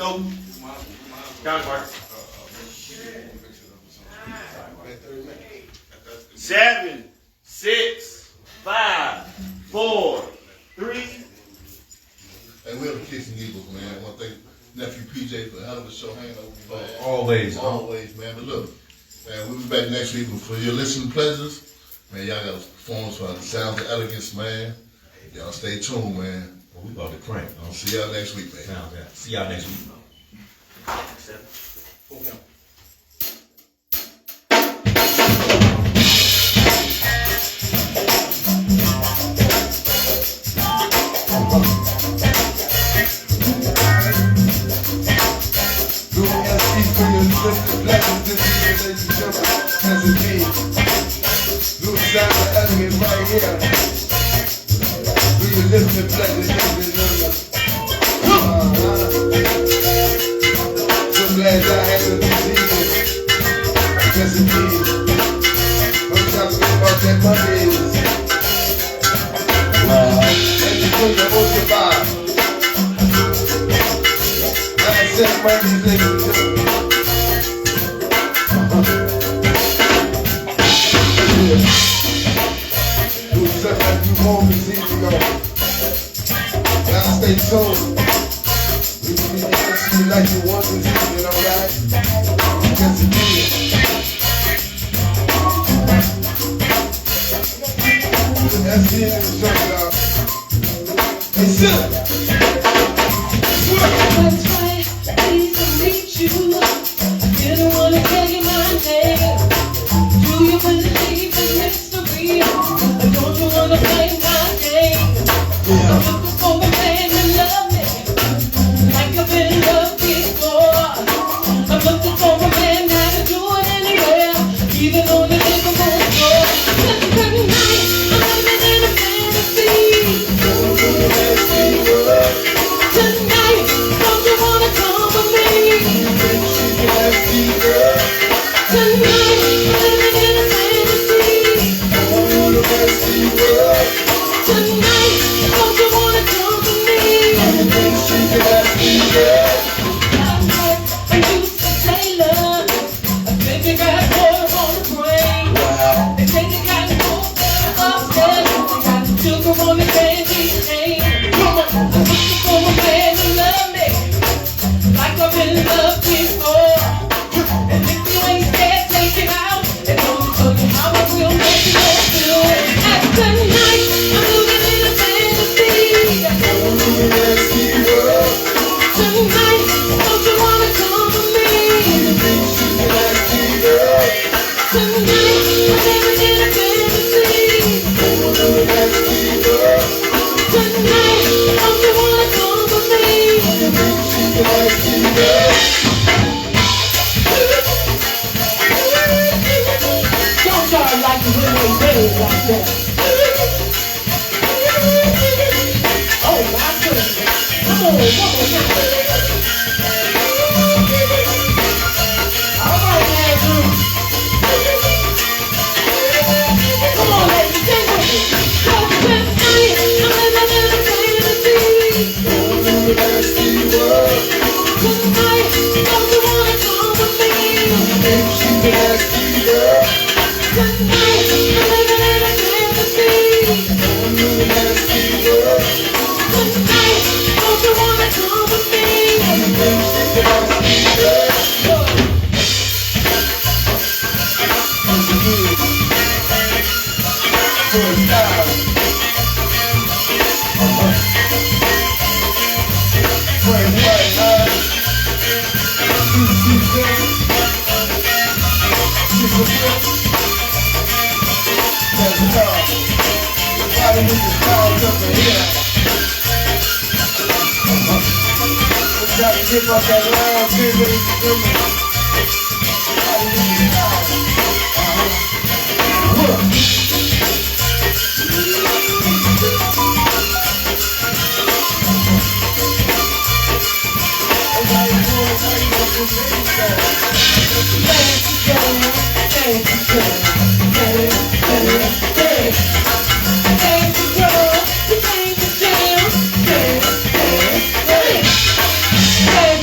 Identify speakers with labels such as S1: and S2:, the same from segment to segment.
S1: go. Counterpart. 7, 6, 5, 4, 3.
S2: Hey, we're the Kicks and Giggles, man. I want to thank nephew PJ for a hell of a show hanging out with me, man. Always, man. But look, man, we'll be back next week for your listening pleasures. Man, y'all got a performance for the sounds of Elegance, man. Y'all stay tuned, man.
S3: Well, we about to crank.
S2: I'll see y'all next week, man.
S3: See y'all next week.
S1: Okay.
S4: Elegance right here. Do you listen to pleasure? So glad y'all had to receive it. Yes, indeed. Don't talk about that money is. And you put the ocean bar. I said, money's niggas. Like you home is easy, yo. Y'all stay tuned. We can see you like you want this evening, alright? Yes, it is. That's the end of the show, y'all. Hey, sit.
S5: That's right, pleased to meet you. I didn't want to tell you my name. Do you believe in mystery? Don't you wanna play my game? I'm looking for a man to love me like I've been loved before. I'm looking for a man that can do it anywhere, even on the living room floor. Every night I'm living in a fantasy. Tonight, don't you wanna come with me? Tonight, I'm living in a fantasy. Tonight, don't you wanna come with me? I'm used to Taylor. A baby got water on the brain. They say they got more upstairs. They got sugar on the candy cane. I'm looking for a man to love me like I've been loved before. And if you ain't scared, take it out. And don't tell you how I will make you feel. At tonight, I'm living in a fantasy. Tonight, don't you wanna come with me? Tonight, I'm living in a fantasy. Tonight, don't you wanna come with me? Don't start like you when they raise like that. Oh my goodness. Come on now. All right, Andrew. Come on, ladies, sing with me. Cause tonight, I'm living in a fantasy. Tonight, don't you wanna come with me? Tonight, I'm living in a fantasy. Tonight, don't you wanna come with me?
S4: Get off that loud
S5: Hey,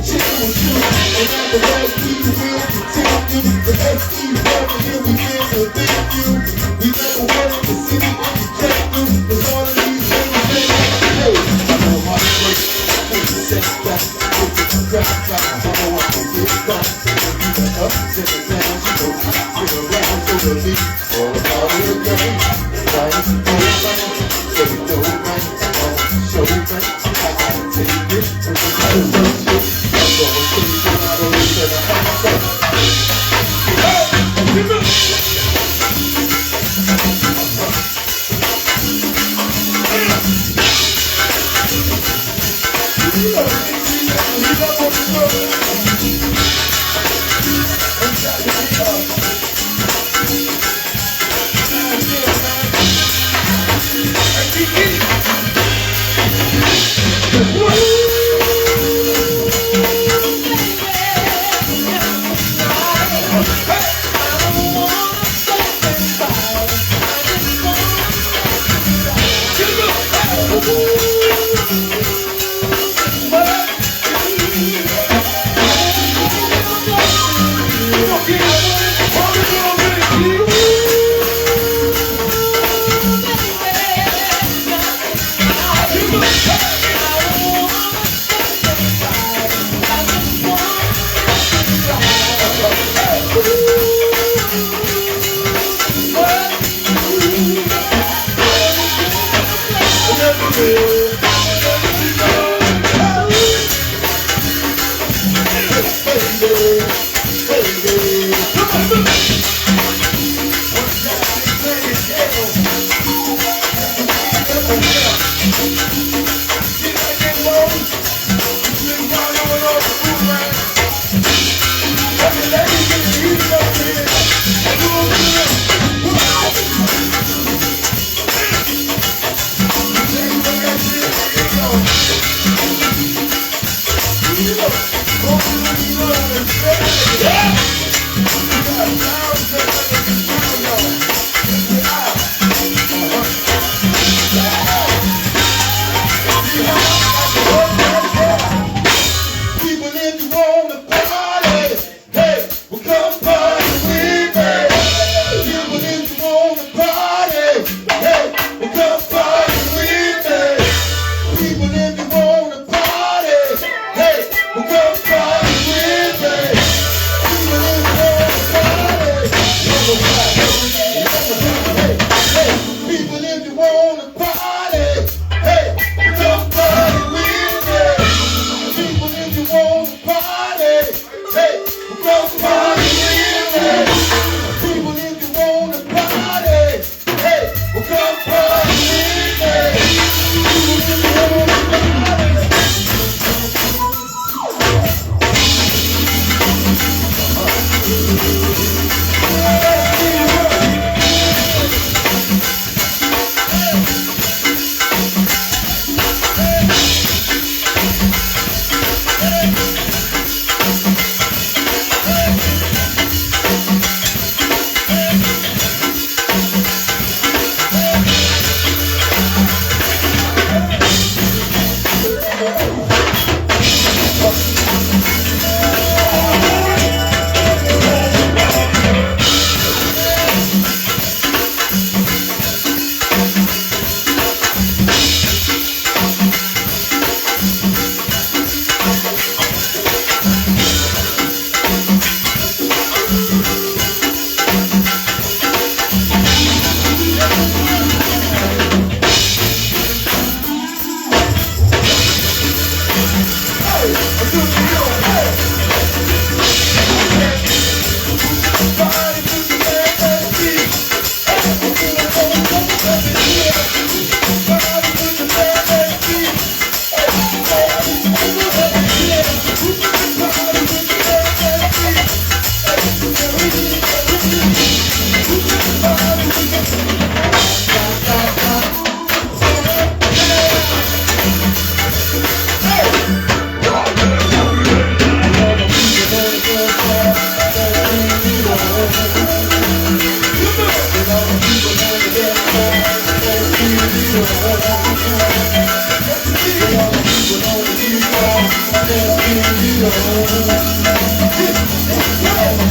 S4: Chill with you, and after that, we will continue. you. The SE family here, we here to thank you. We never wanted to see you when you came through. Cause all of these things say, hey, I know how to work. Hey, set back, get to the crowd back. I know I can get back. Keep it up, set it down. You know, get around for the lead. All about the game. Right, go right. So we go right. Show right. I gotta take it. And we gotta work it. I'm gonna take it out of it. And I have to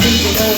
S5: People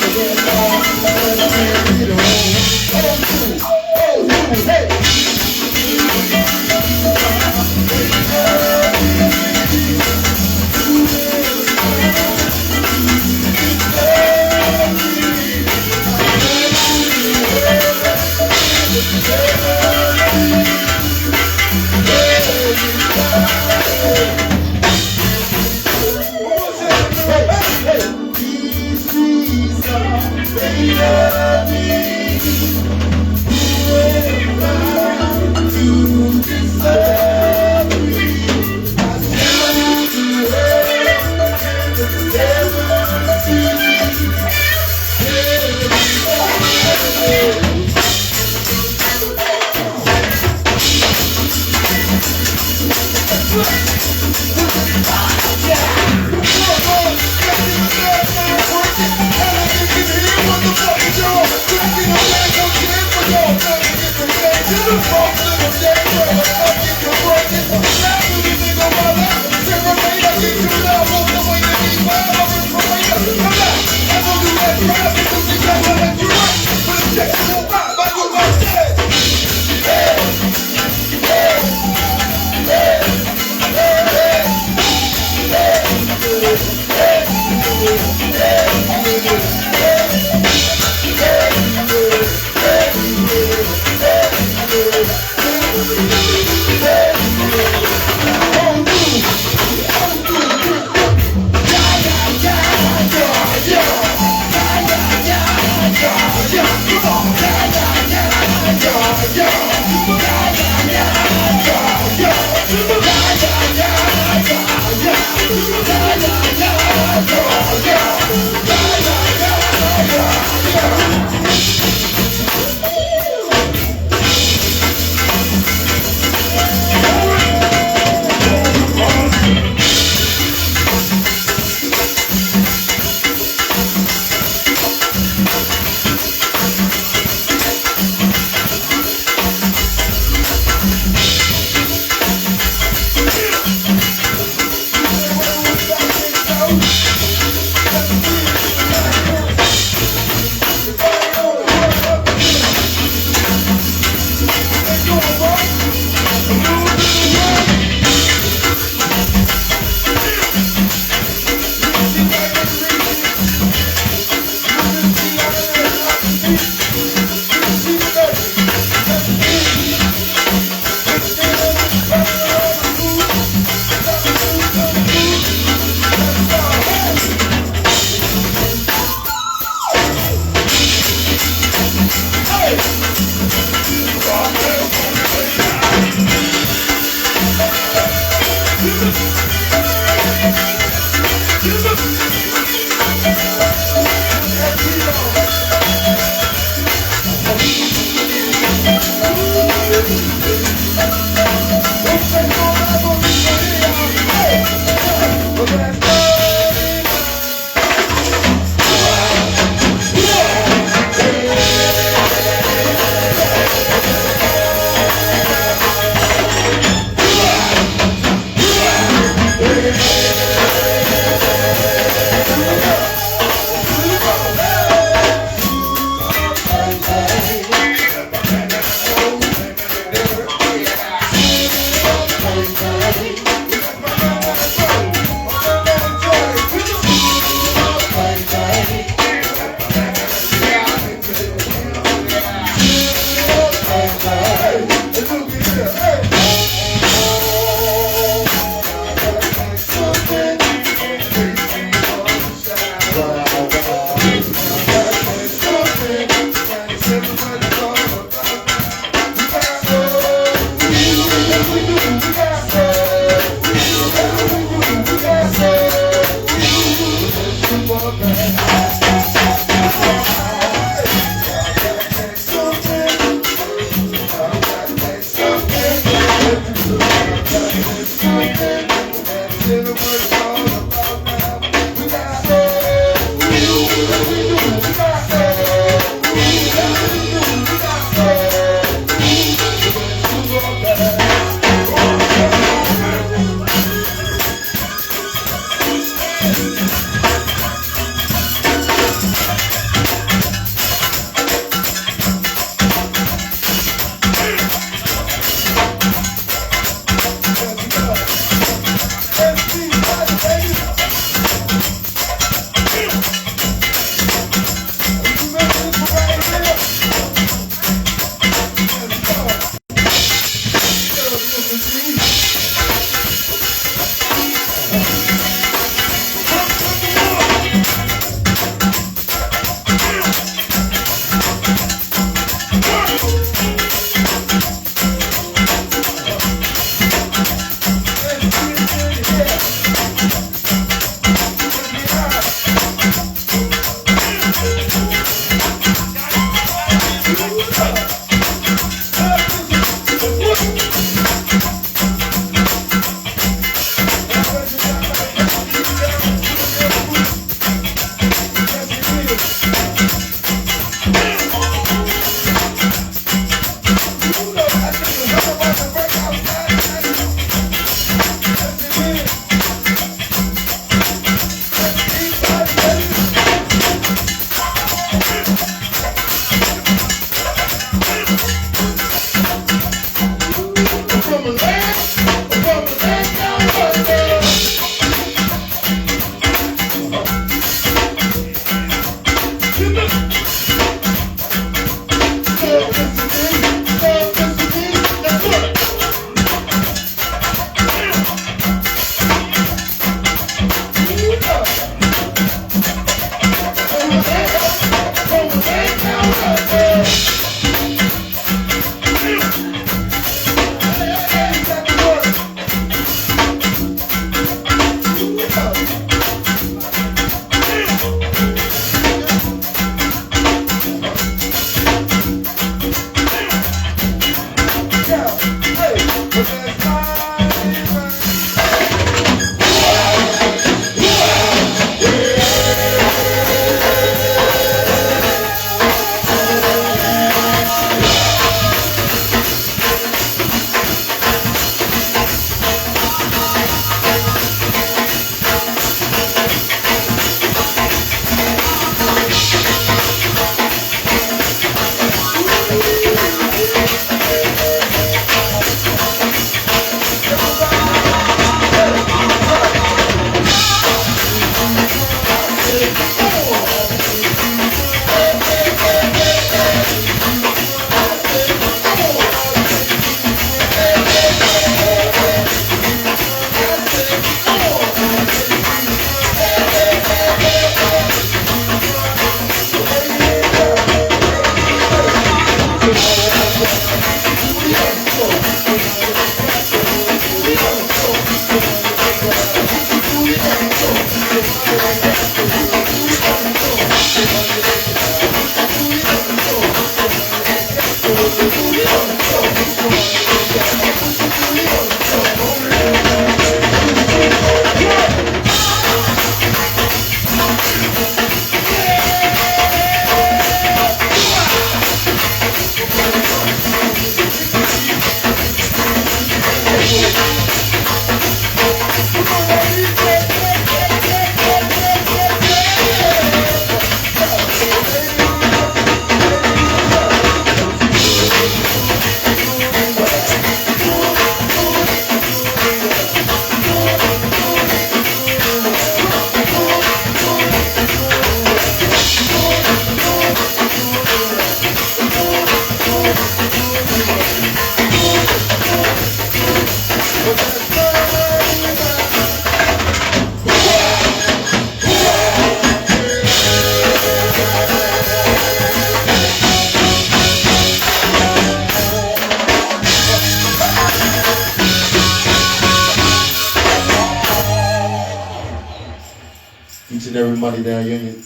S6: Money down Union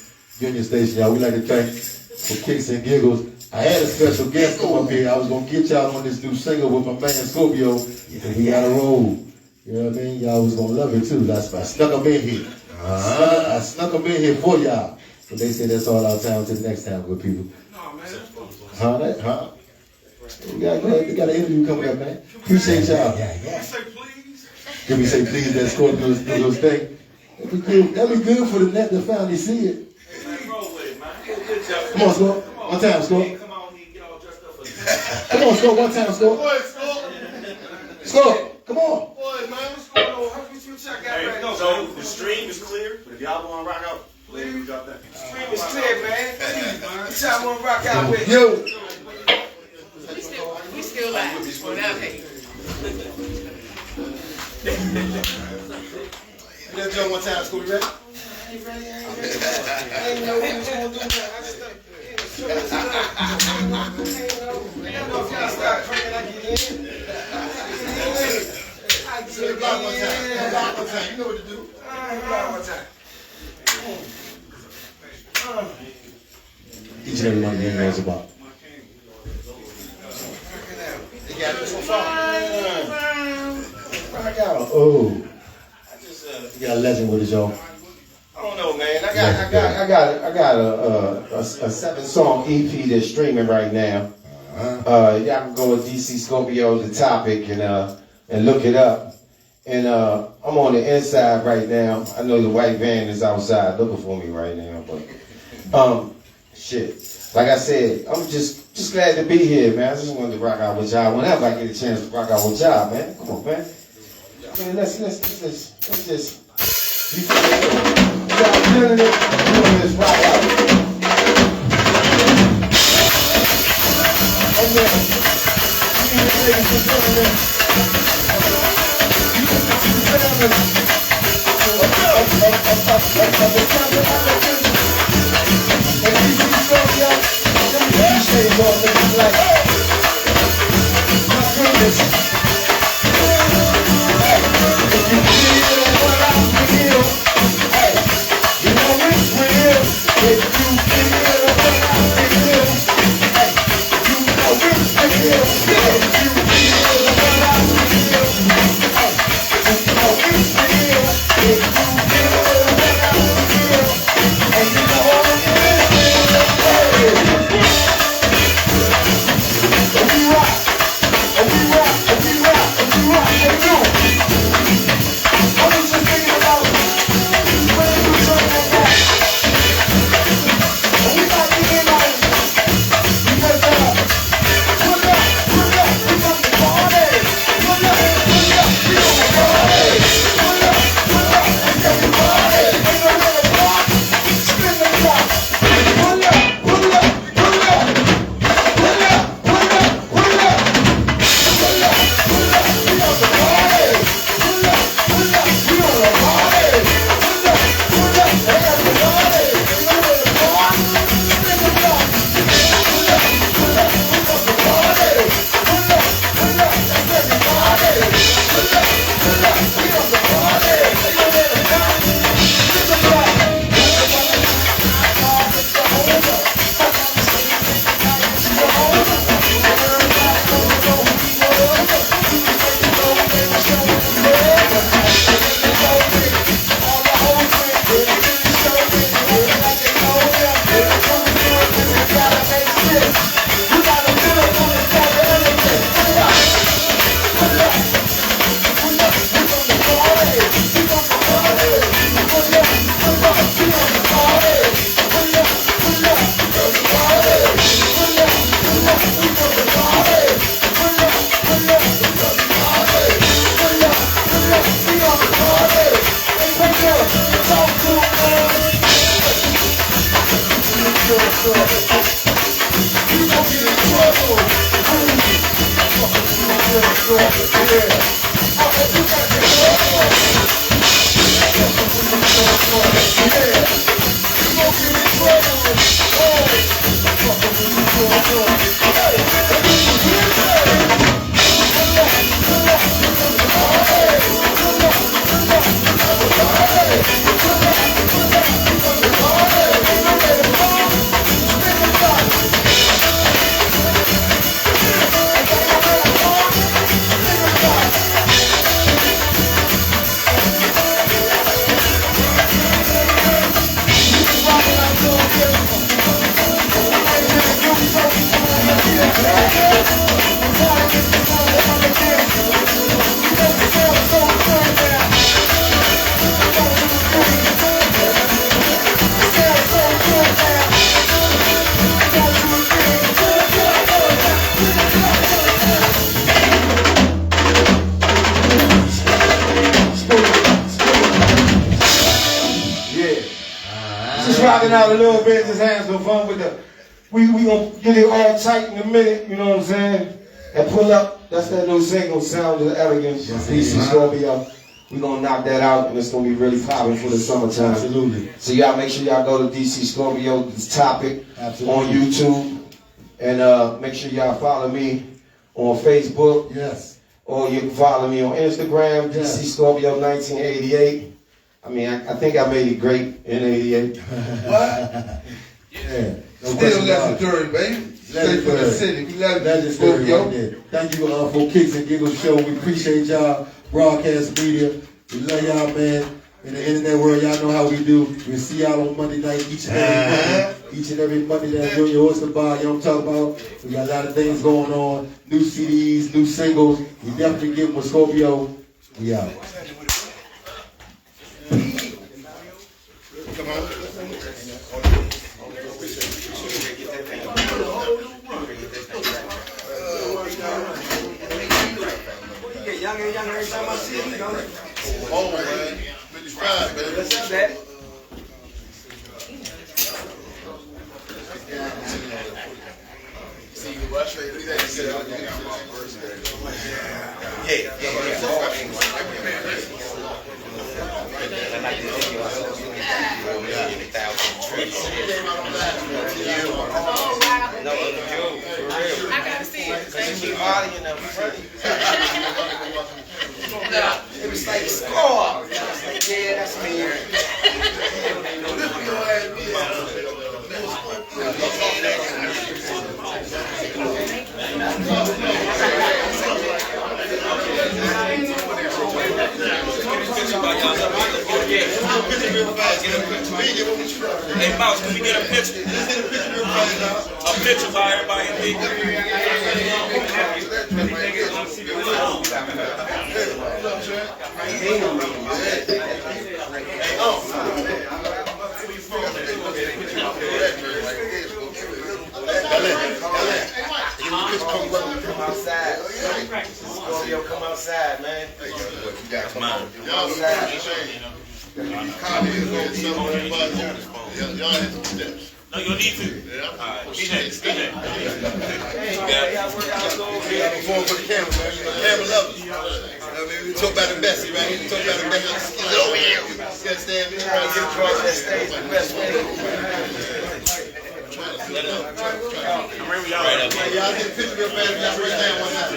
S6: Station, y'all. We like to thank 4Kixxx and Giggles. I had a special guest come up here. I was gonna get y'all on this new single with my man Scorpio, and we got a roll. You know what I mean? Y'all was gonna love it too. That's why I snuck them in here. I snuck them in here for y'all. But they said that's all our time to the next time, good people.
S1: No, man.
S6: We got an interview coming up, man. Appreciate y'all.
S1: Say please.
S6: Can we say please that Scorpio's thing? That'd be good for the net to finally see it.
S1: Hey, man, roll with it, man. Good job.
S6: Come on, Scorp. One time, Scorp.
S1: Come on, you get all dressed up for this.
S6: Come on, Scorp. One time, Scorp.
S2: Boy, Scorp.
S6: Scorp, come on.
S2: Boy, man, what's going on? How you check out
S1: Hey,
S2: right now?
S1: so the stream is clear, but if y'all want to rock out, please drop that.
S2: Stream is clear, man. What y'all want to rock out with?
S6: Yo.
S5: We still live. Without hate.
S6: Let's go one time, Scorp. You ready?
S2: I didn't know we was going to do that. I just think, I don't know if y'all start cranking, I get in.
S6: Block one time. Block one time. You know what to do.
S2: Block one time.
S6: Each and every one of you knows about.
S2: You got this one far.
S6: Rock out. Oh. We got a legend with us, y'all.
S2: I don't know, man. I
S7: got a 7-song EP that's streaming right now. Y'all can go with DC Scorpio, the topic, and look it up. And I'm on the inside right now. I know the white van is outside looking for me right now, but shit. Like I said, I'm just glad to be here, man. I just wanted to rock out with y'all whenever I get a chance to rock out with y'all, man. Come on, man. Man, let's just. You y'all feeling it? Doing this rock out. Okay. Ladies and gentlemen. rocking out a little bit, just having some fun with the. We gonna get it all tight in a minute, you know what I'm saying? And pull up. That's that new single, Sound of the Elegance. DC Scorpio. We gonna knock that out, and it's gonna be really popping for the summertime.
S6: Absolutely.
S7: So y'all make sure y'all go to DC Scorpio, this topic on YouTube, and make sure y'all follow me on Facebook.
S6: Yes.
S7: Or you can follow me on Instagram, DC Scorpio 1988. I mean, I think I made it great in '88.
S4: What?
S6: Yeah. No
S4: Still
S6: question about it.
S4: legendary, baby. Straight from the city. We love you,
S6: Legendary
S4: Scorpio.
S6: right there. Thank you for 4Kixxx and Giggles show. We appreciate y'all. Broadcast Media. We love y'all, man. In the internet world, y'all know how we do. We'll see y'all on Monday night, each and every Monday. That's Junior Oyster Bar. You know what I'm talking about? We got a lot of things going on. New CDs, new singles. We definitely give them a Scorpio. We out.
S2: Come on.
S1: Younger every time I see him, you know.
S2: Oh, man. Really strive, man.
S1: What's up, Daddy?
S5: I gotta see it. Thank you.
S1: It was like, score! I was like, yeah, that's me.
S3: Hey, Mouse, can we get a picture? Let's get a picture real fast now. A picture by everybody in
S1: Come outside. Scorpio, come outside, man.
S3: Come on.
S2: Y'all hit some steps.
S3: No, you don't need to.
S2: Yeah.
S3: Alright, DJ.
S2: Perform for the camera, man. You know, camera lovers. I mean, we talk about the best, right? We talk about the best. Oh, yeah. You gotta stand there and get across that stage the best way.
S3: I'm ready with y'all right up.
S2: Y'all get a picture real fast. Y'all break down one time.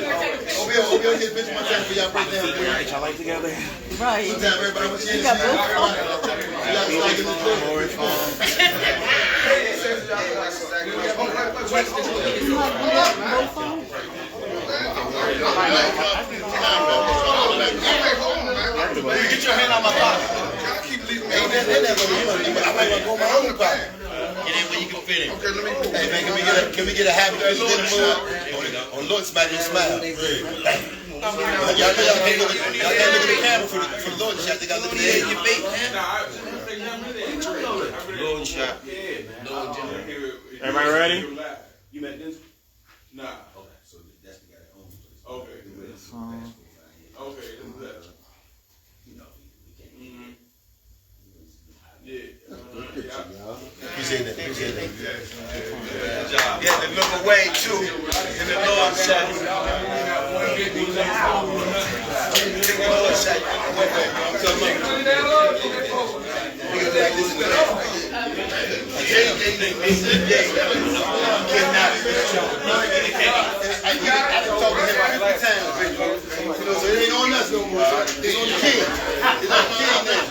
S2: Over here, get a picture one time for y'all break down.
S3: Y'all like together?
S8: Right.
S2: One time, everybody. What's your name? Y'all be like in the
S1: Get your hand out my pocket.
S2: Ain't that I might go my own pocket.
S3: Get in where you can fit in.
S2: Okay, let me. Hey man, can we get a happy mood on Lord Smiley Smile? Y'all can't look at the camera for the Lord shot. They got to look at the head.
S3: Lord shot.
S9: Everybody ready?
S1: You met this?
S9: Nah.
S1: Okay, so that's the guy that owns it.
S9: Okay. Okay, this is that.
S1: You know, we can't.
S9: Yeah.
S2: Appreciate that. Appreciate that.
S3: Good job.
S2: Yeah, they look away too. And the Lord shot. Take the Lord shot. So it ain't on us no more. It's on the king. It's on the king now.